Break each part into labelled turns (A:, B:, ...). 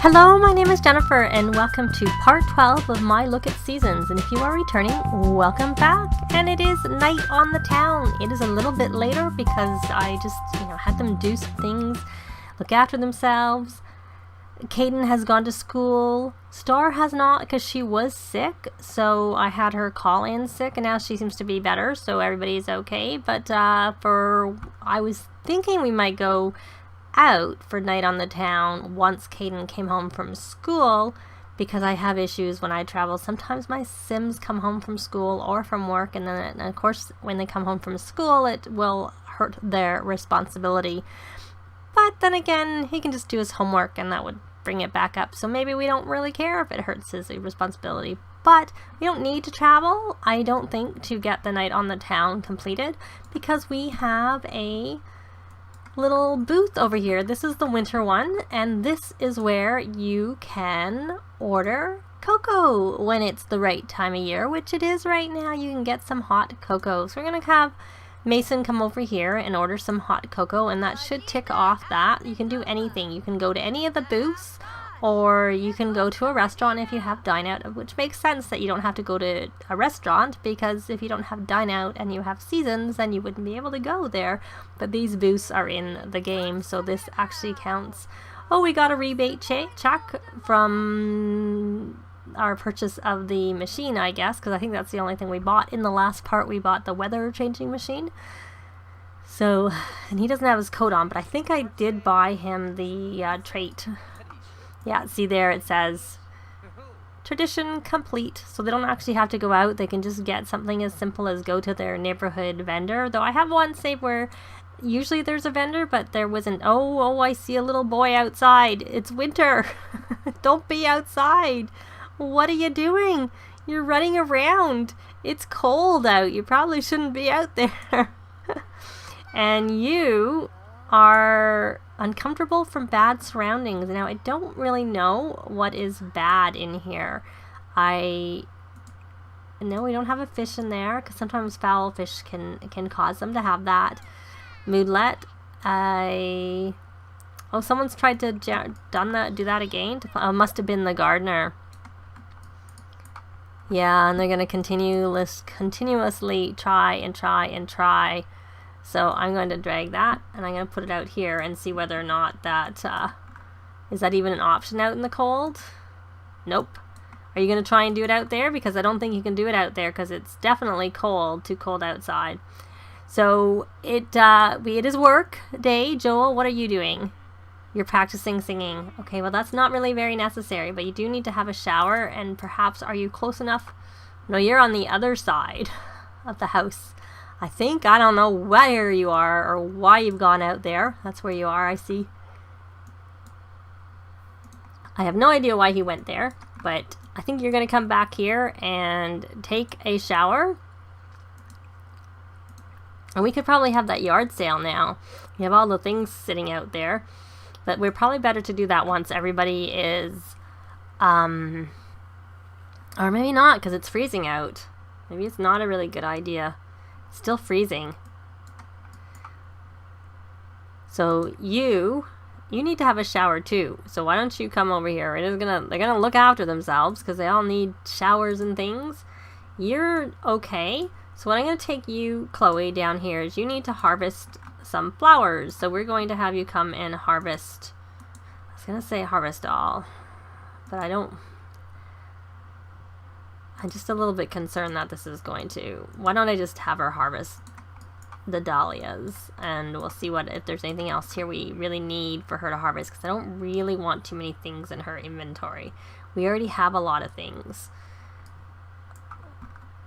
A: Hello, my name is Jennifer, and welcome to part 12 of my look at seasons. And if you are returning, welcome back. And it is night on the town. It is a little bit later because I just, had them do some things, look after themselves. Caden has gone to school. Star has not because she was sick, so I had her call in sick, and now she seems to be better, so everybody's okay. But I was thinking we might go out for night on the town once Caden came home from school, because I have issues when I travel. Sometimes my Sims come home from school or from work, and then of course when they come home from school it will hurt their responsibility. But then again, he can just do his homework and that would bring it back up, so maybe we don't really care if it hurts his responsibility. But we don't need to travel, I don't think, to get the night on the town completed, because we have a little booth over here. This is the winter one, and this is where you can order cocoa when it's the right time of year, which it is right now. You can get some hot cocoa. So we're gonna have Mason come over here and order some hot cocoa, and that should tick off that. You can do anything. You can go to any of the booths, or you can go to a restaurant if you have dine out, which makes sense that you don't have to go to a restaurant, because if you don't have dine out and you have seasons, then you wouldn't be able to go there. But these booths are in the game, so this actually counts. Oh, we got a rebate check from our purchase of the machine, I guess, because I think that's the only thing we bought. In the last part we bought the weather changing machine. So, and he doesn't have his coat on, but I think I did buy him the trait. Yeah, see there it says tradition complete, so they don't actually have to go out. They can just get something as simple as go to their neighborhood vendor. Though I have one save where usually there's a vendor, but there wasn't. Oh, I see a little boy outside. It's winter. Don't be outside. What are you doing? You're running around. It's cold out. You probably shouldn't be out there. And you are uncomfortable from bad surroundings. Now, I don't really know what is bad in here. I know we don't have a fish in there, because sometimes foul fish can cause them to have that. Moodlet. Oh, someone's tried to do that again. Must have been the gardener. Yeah, and they're going to continuously try and try and try. So I'm going to drag that, and I'm going to put it out here and see whether or not that, is that even an option out in the cold? Nope. Are you going to try and do it out there? Because I don't think you can do it out there, because it's definitely cold, too cold outside. So it is work day. Joel, what are you doing? You're practicing singing. Okay, well that's not really very necessary, but you do need to have a shower, and perhaps, are you close enough? No, you're on the other side of the house. I think. I don't know where you are or why you've gone out there. That's where you are, I see. I have no idea why he went there, but I think you're going to come back here and take a shower. And we could probably have that yard sale now. We have all the things sitting out there. But we're probably better to do that once everybody is, or maybe not, because it's freezing out. Maybe it's not a really good idea. It's still freezing. So you need to have a shower too. So why don't you come over here? They're gonna look after themselves, because they all need showers and things. You're okay. So what I'm gonna take you, Chloe, down here is you need to harvest some flowers. So we're going to have you come and harvest. I was gonna say harvest all, but I'm just a little bit concerned that this is going to. Why don't I just have her harvest the dahlias, and we'll see if there's anything else here we really need for her to harvest, because I don't really want too many things in her inventory. We already have a lot of things.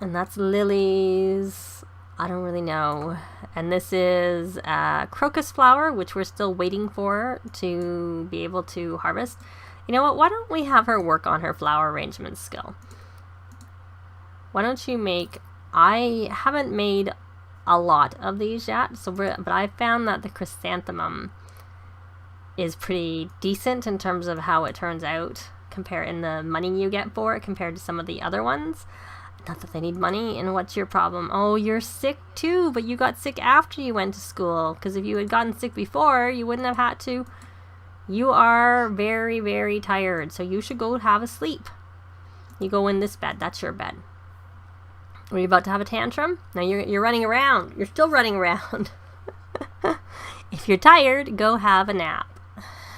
A: And that's lilies. I don't really know. And this is crocus flower, which we're still waiting for to be able to harvest. You know what? Why don't we have her work on her flower arrangement skill? Why don't you make... I haven't made a lot of these yet, but I found that the chrysanthemum is pretty decent in terms of how it turns out, in the money you get for it compared to some of the other ones. Not that they need money. And what's your problem? Oh, you're sick too, but you got sick after you went to school, because if you had gotten sick before, you wouldn't have had to. You are very, very tired, so you should go have a sleep. You go in this bed. That's your bed. Are you about to have a tantrum? No, you're running around. You're still running around. If you're tired, go have a nap.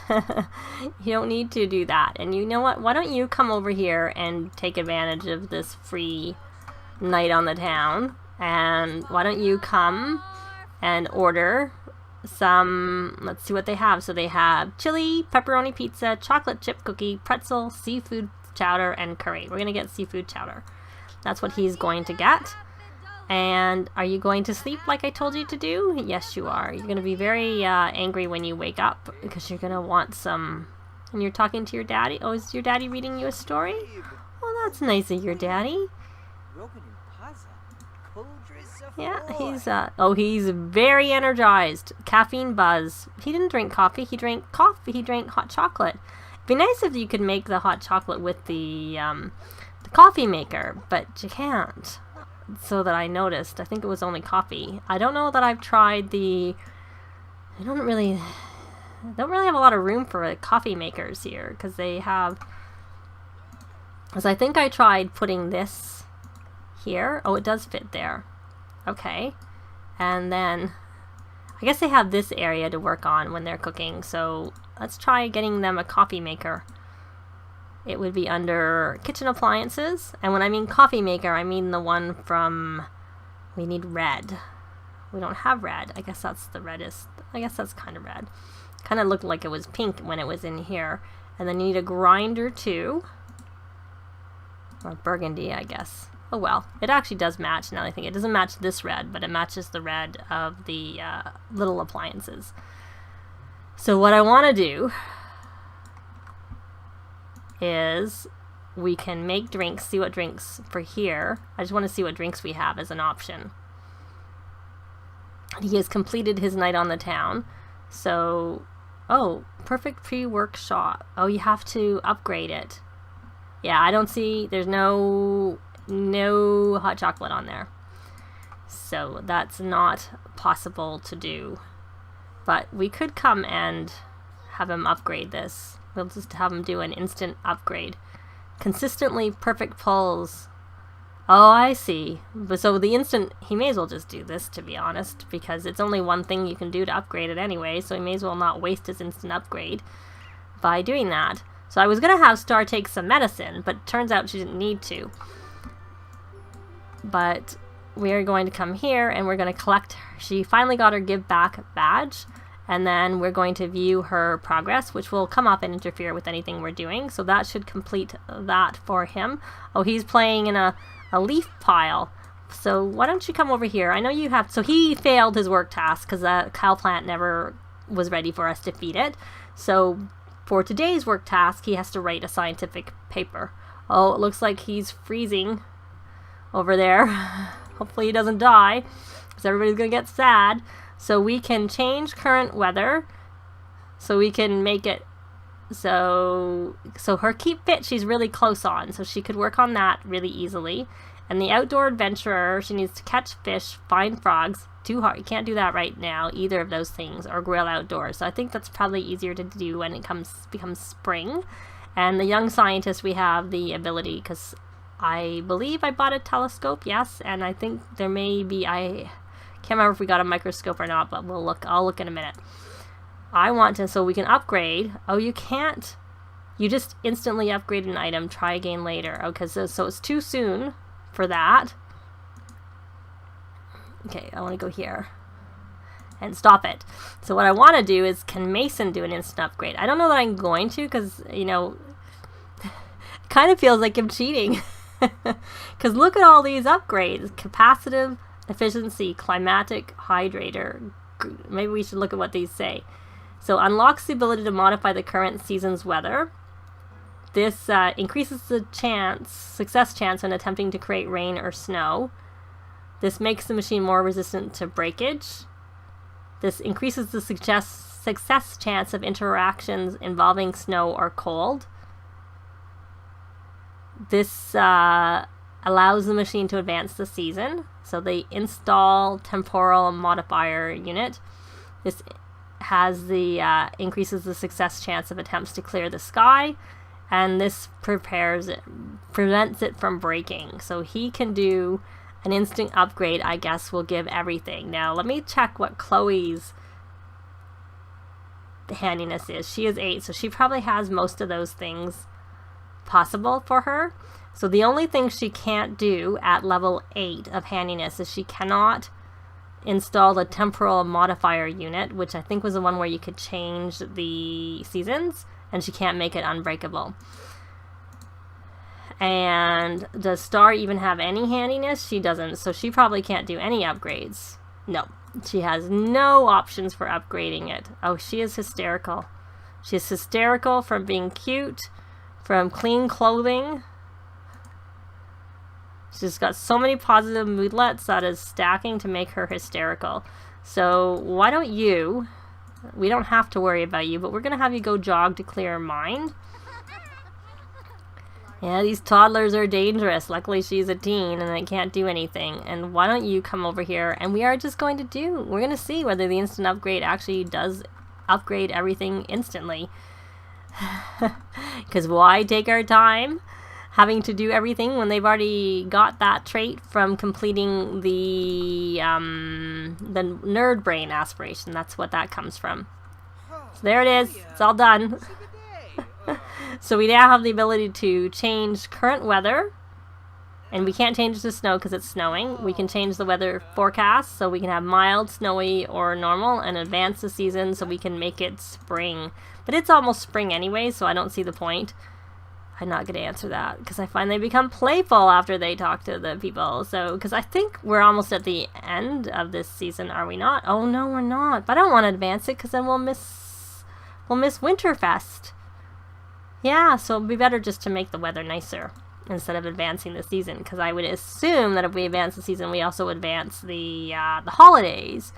A: You don't need to do that. And you know what? Why don't you come over here and take advantage of this free night on the town? And why don't you come and order some, let's see what they have. So they have chili, pepperoni pizza, chocolate chip cookie, pretzel, seafood chowder, and curry. We're going to get seafood chowder. That's what he's going to get. And are you going to sleep like I told you to do? Yes, you are. You're going to be very angry when you wake up because you're going to want some... And you're talking to your daddy? Oh, is your daddy reading you a story? Oh, that's nice of your daddy. Yeah, he's very energized. Caffeine buzz. He didn't drink coffee. He drank coffee. He drank hot chocolate. It'd be nice if you could make the hot chocolate with the coffee maker, but you can't. So that I noticed. I think it was only coffee. I don't know that I've tried the... I don't really have a lot of room for coffee makers here, because they have... Because I think I tried putting this here. Oh, it does fit there. Okay. And then... I guess they have this area to work on when they're cooking, so let's try getting them a coffee maker. It would be under kitchen appliances. And when I mean coffee maker, I mean the one from... We need red. We don't have red. I guess that's the reddest. I guess that's kind of red. Kind of looked like it was pink when it was in here. And then you need a grinder too. Or burgundy, I guess. Oh well. It actually does match now that I think. It doesn't match this red, but it matches the red of the little appliances. So what I want to do... is we can make drinks, see what drinks for here. I just want to see what drinks we have as an option. He has completed his night on the town. So, oh, perfect pre-work shot. Oh, you have to upgrade it. Yeah, I don't see, there's no hot chocolate on there. So that's not possible to do. But we could come and have him upgrade this. We'll just have him do an instant upgrade. Consistently perfect pulls. Oh, I see. But so the instant, he may as well just do this, to be honest, because it's only one thing you can do to upgrade it anyway, so he may as well not waste his instant upgrade by doing that. So I was going to have Star take some medicine, but turns out she didn't need to. But we are going to come here, and we're going to collect her. She finally got her give back badge. And then we're going to view her progress, which will come up and interfere with anything we're doing. So that should complete that for him. Oh, he's playing in a leaf pile. So why don't you come over here? I know you have... So he failed his work task because that cow plant never was ready for us to feed it. So for today's work task, he has to write a scientific paper. Oh, it looks like he's freezing over there. Hopefully he doesn't die because everybody's going to get sad. So we can change current weather, so we can make it, so her keep fit she's really close on, so she could work on that really easily. And the outdoor adventurer, she needs to catch fish, find frogs, too hard, you can't do that right now, either of those things, or grill outdoors. So I think that's probably easier to do when it becomes spring. And the young scientist, we have the ability, because I believe I bought a telescope, yes, and I think there may be, can't remember if we got a microscope or not, but I'll look in a minute. I want to, so we can upgrade. Oh, you can't. You just instantly upgrade an item. Try again later. Okay, so it's too soon for that. Okay, I want to go here and stop it. So what I want to do is, can Mason do an instant upgrade? I don't know that I'm going to, because, you know, it kind of feels like I'm cheating. Because look at all these upgrades. Capacitive, efficiency, climatic, hydrator. Maybe we should look at what these say. So unlocks the ability to modify the current season's weather. This increases the success chance when attempting to create rain or snow. This makes the machine more resistant to breakage. This increases the success chance of interactions involving snow or cold. This allows the machine to advance the season. So they install temporal modifier unit. This has the increases the success chance of attempts to clear the sky, and this prevents it from breaking. So he can do an instant upgrade, I guess, will give everything. Now let me check what Chloe's handiness is. She is 8, so she probably has most of those things possible for her. So the only thing she can't do at level 8 of handiness is she cannot install the temporal modifier unit, which I think was the one where you could change the seasons, and she can't make it unbreakable. And does Star even have any handiness? She doesn't, so she probably can't do any upgrades. No, she has no options for upgrading it. Oh, she is hysterical. She is hysterical from being cute, from clean clothing. She's got so many positive moodlets that is stacking to make her hysterical. So why don't you, we don't have to worry about you, but we're going to have you go jog to clear your mind. Yeah, these toddlers are dangerous. Luckily she's a teen and they can't do anything. And why don't you come over here, and we're going to see whether the instant upgrade actually does upgrade everything instantly. Because why take our time having to do everything when they've already got that trait from completing the nerd brain aspiration. That's what that comes from. So there it is. It's all done. So we now have the ability to change current weather, and we can't change the snow because it's snowing. We can change the weather forecast, so we can have mild, snowy, or normal, and advance the season so we can make it spring. But it's almost spring anyway, so I don't see the point. I'm not going to answer that because I find they become playful after they talk to the people. So, because I think we're almost at the end of this season, are we not? Oh no, we're not. But I don't want to advance it because then we'll miss Winterfest. Yeah, so it'd be better just to make the weather nicer instead of advancing the season, because I would assume that if we advance the season, we also advance the holidays.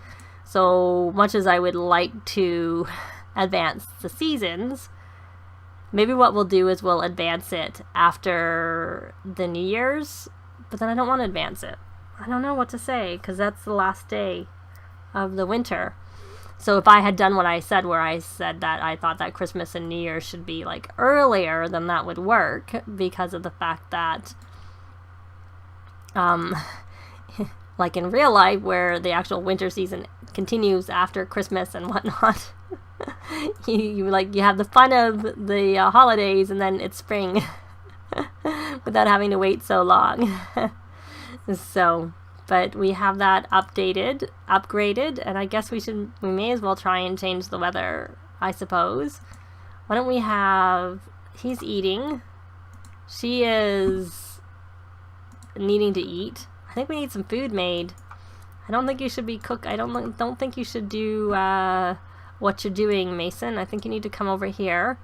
A: So much as I would like to advance the seasons, maybe what we'll do is we'll advance it after the New Year's, but then I don't want to advance it. I don't know what to say, because that's the last day of the winter. So if I had done what I said, where I said that I thought that Christmas and New Year should be like earlier, then that would work, because of the fact that like in real life, where the actual winter season continues after Christmas and whatnot, you have the fun of the holidays, and then it's spring without having to wait so long. So, but we have that upgraded, and I guess we may as well try and change the weather, I suppose. Why don't we have, he's eating, she is needing to eat. I think we need some food made. I don't think you should be I don't think you should do what you're doing, Mason. I think you need to come over here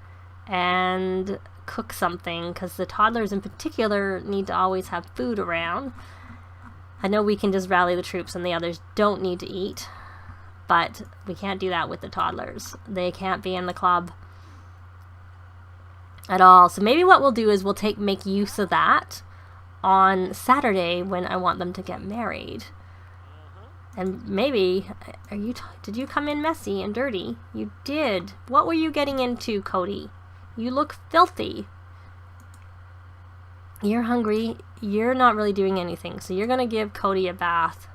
A: and cook something, because the toddlers in particular need to always have food around. I know we can just rally the troops and the others don't need to eat, but we can't do that with the toddlers. They can't be in the club at all. So maybe what we'll do is we'll make use of that on Saturday when I want them to get married. And maybe, did you come in messy and dirty? You did. What were you getting into, Cody? You look filthy. You're hungry. You're not really doing anything. So you're going to give Cody a bath.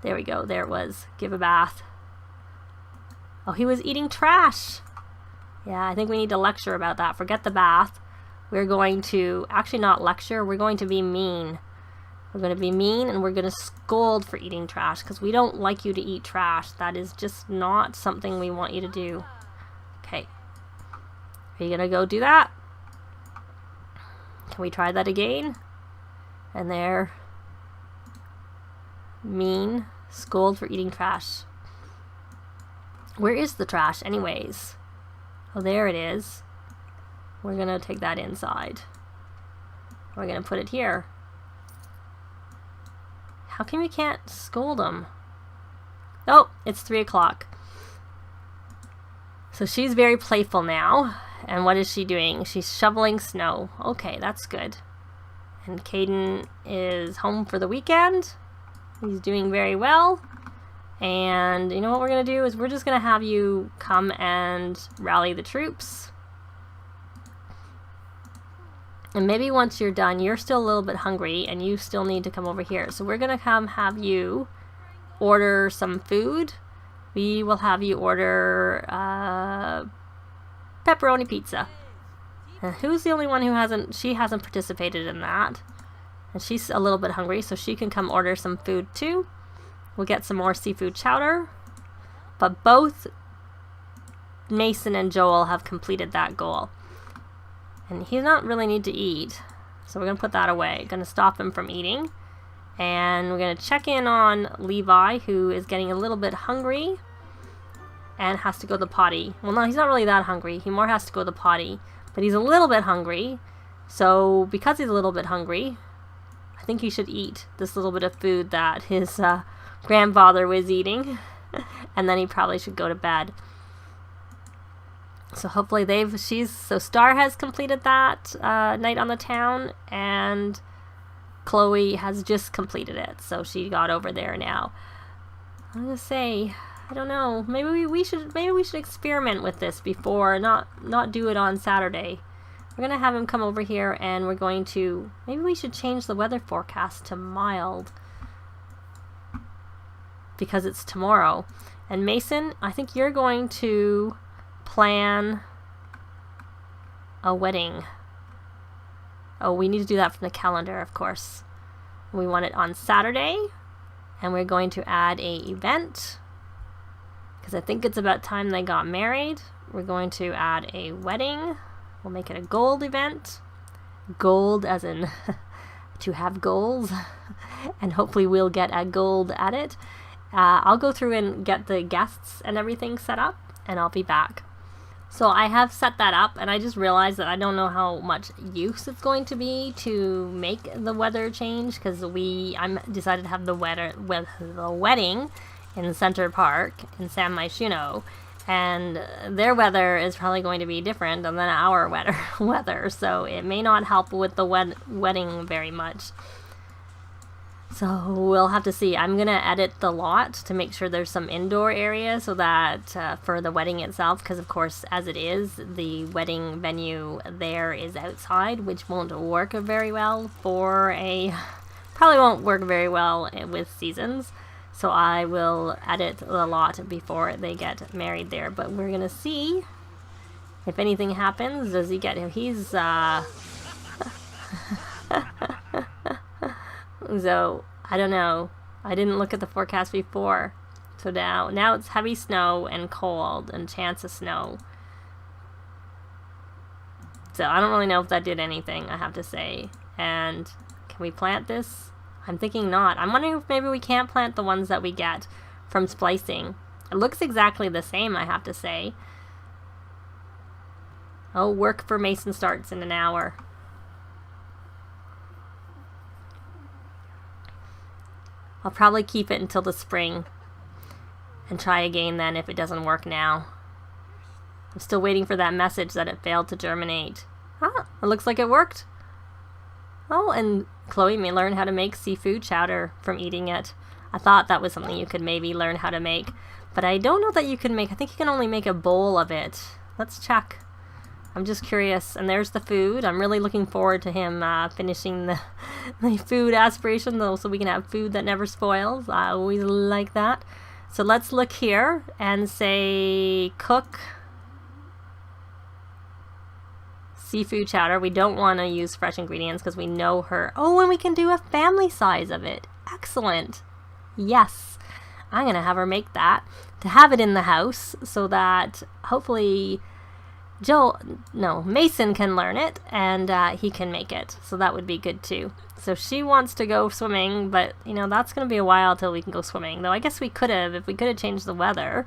A: There we go. There it was. Give a bath. Oh, he was eating trash. Yeah, I think we need to lecture about that. Forget the bath. We're going to, actually not lecture, we're going to be mean. We're going to be mean, and we're going to scold for eating trash, because we don't like you to eat trash. That is just not something we want you to do. Okay. Are you going to go do that? Can we try that again? And there. Mean. Scold for eating trash. Where is the trash anyways? Oh, there it is. We're going to take that inside. We're going to put it here. How come we can't scold them? Oh, it's 3 o'clock. So she's very playful now. And what is she doing? She's shoveling snow. Okay, that's good. And Caden is home for the weekend. He's doing very well. And you know what we're going to do is we're just going to have you come and rally the troops. And maybe once you're done, you're still a little bit hungry and you still need to come over here. So we're going to come have you order some food. We will have you order pepperoni pizza. And who's the only one who hasn't, she hasn't participated in that. And she's a little bit hungry, so she can come order some food too. We'll get some more seafood chowder. But both Mason and Joel have completed that goal. And he does not really need to eat. So we're going to put that away. Going to stop him from eating. And we're going to check in on Levi, who is getting a little bit hungry and has to go to the potty. Well, no, he's not really that hungry. He more has to go to the potty. But he's a little bit hungry. So because he's a little bit hungry, I think he should eat this little bit of food that his grandfather was eating. And then he probably should go to bed. So hopefully so Star has completed that night on the town, and Chloe has just completed it. So she got over there now. I'm gonna say, I don't know, maybe we should experiment with this before, not do it on Saturday. We're gonna have him come over here, and we're going to, maybe we should change the weather forecast to mild because it's tomorrow. And Mason, I think you're going to plan a wedding. Oh, we need to do that from the calendar, of course. We want it on Saturday, and we're going to add a event because I think it's about time they got married. We're going to add a wedding. We'll make it a gold event. Gold as in to have goals. And hopefully we'll get a gold at it. I'll go through and get the guests and everything set up, and I'll be back. So I have set that up, and I just realized that I don't know how much use it's going to be to make the weather change, because I decided to have the wedding in Center Park in San Myshuno, and their weather is probably going to be different than our weather, so it may not help with the wedding very much. So we'll have to see. I'm going to edit the lot to make sure there's some indoor area so that for the wedding itself, because of course as it is, the wedding venue there is outside, which won't work very well probably won't work very well with seasons. So I will edit the lot before they get married there. But we're going to see if anything happens. Does he get him? He's So, I don't know. I didn't look at the forecast before. So now it's heavy snow and cold and chance of snow. So I don't really know if that did anything, I have to say. And can we plant this? I'm thinking not. I'm wondering if maybe we can't plant the ones that we get from splicing. It looks exactly the same, I have to say. Oh, work for Mason starts in an hour. I'll probably keep it until the spring and try again then if it doesn't work now. I'm still waiting for that message that it failed to germinate. Ah, it looks like it worked. Oh, and Chloe may learn how to make seafood chowder from eating it. I thought that was something you could maybe learn how to make, but I don't know that you can make. I think you can only make a bowl of it. Let's check. I'm just curious. And there's the food. I'm really looking forward to him finishing the food aspiration, though, so we can have food that never spoils. I always like that. So let's look here and say cook seafood chowder. We don't want to use fresh ingredients because we know her. Oh, and we can do a family size of it. Excellent. Yes. I'm going to have her make that to have it in the house so that hopefully Mason can learn it and he can make it. So that would be good too. So she wants to go swimming, but that's going to be a while till we can go swimming. Though I guess we could have, if we could have changed the weather,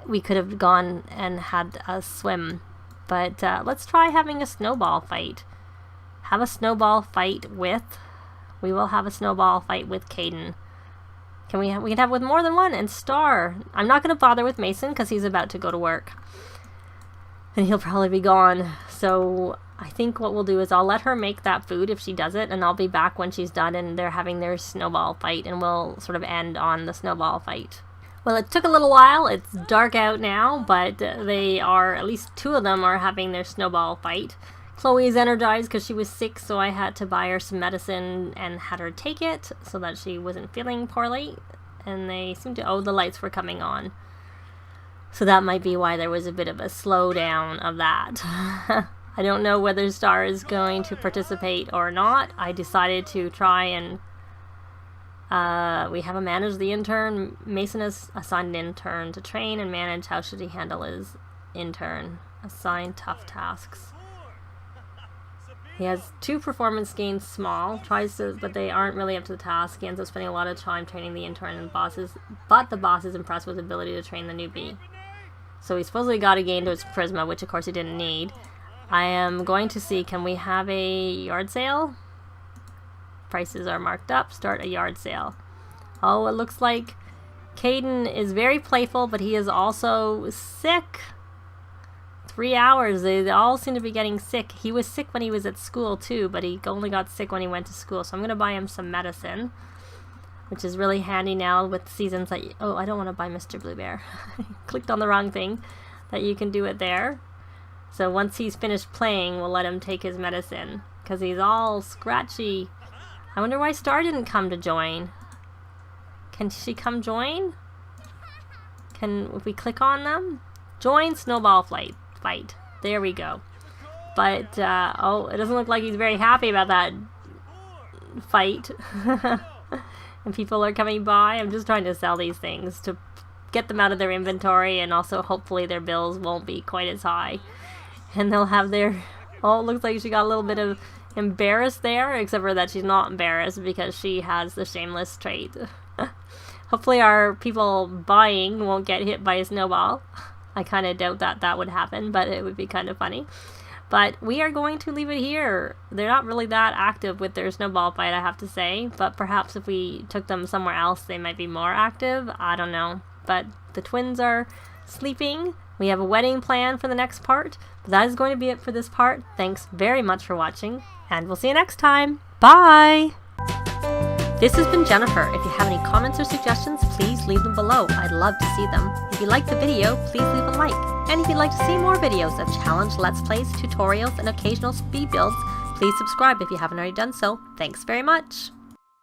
A: we could have gone and had a swim. But let's try having a snowball fight. We will have a snowball fight with Caden. We can have with more than one, and Star. I'm not going to bother with Mason because he's about to go to work. And he'll probably be gone. So I think what we'll do is I'll let her make that food if she does it, and I'll be back when she's done and they're having their snowball fight, and we'll sort of end on the snowball fight. Well, it took a little while. It's dark out now, but they are, at least 2 of them are having their snowball fight. Chloe is energized because she was sick, so I had to buy her some medicine and had her take it so that she wasn't feeling poorly. And they seem to, the lights were coming on. So that might be why there was a bit of a slowdown of that. I don't know whether Star is going to participate or not. I decided to try and we have a manage the intern. Mason has assigned an intern to train and manage. How should he handle his intern? Assign tough tasks. He has 2 performance gains small, but they aren't really up to the task. He ends up spending a lot of time training the intern and but the boss is impressed with his ability to train the newbie. So he supposedly got a gain to his charisma, which of course he didn't need. I am going to see, can we have a yard sale? Prices are marked up. Start a yard sale. Oh, it looks like Caden is very playful, but he is also sick. 3 hours. They all seem to be getting sick. He was sick when he was at school too, but he only got sick when he went to school. So I'm going to buy him some medicine, which is really handy now with seasons that oh, I don't want to buy Mr. Blue Bear. Clicked on the wrong thing. That you can do it there. So once he's finished playing, we'll let him take his medicine because he's all scratchy. I wonder why Star didn't come to join. Can she come join? If we click on them? Join snowball fight. There we go. But, oh, it doesn't look like he's very happy about that fight. And people are coming by. I'm just trying to sell these things to get them out of their inventory, and also hopefully their bills won't be quite as high. And they'll have their... Oh, it looks like she got a little bit of embarrassed there, except for that she's not embarrassed because she has the shameless trait. Hopefully our people buying won't get hit by a snowball. I kind of doubt that that would happen, but it would be kind of funny. But we are going to leave it here. They're not really that active with their snowball fight, I have to say. But perhaps if we took them somewhere else, they might be more active. I don't know. But the twins are sleeping. We have a wedding plan for the next part. But that is going to be it for this part. Thanks very much for watching, and we'll see you next time. Bye! This has been Jennifer. If you have any comments or suggestions, please leave them below. I'd love to see them. If you liked the video, please leave a like. And if you'd like to see more videos of challenge, let's plays, tutorials, and occasional speed builds, please subscribe if you haven't already done so. Thanks very much!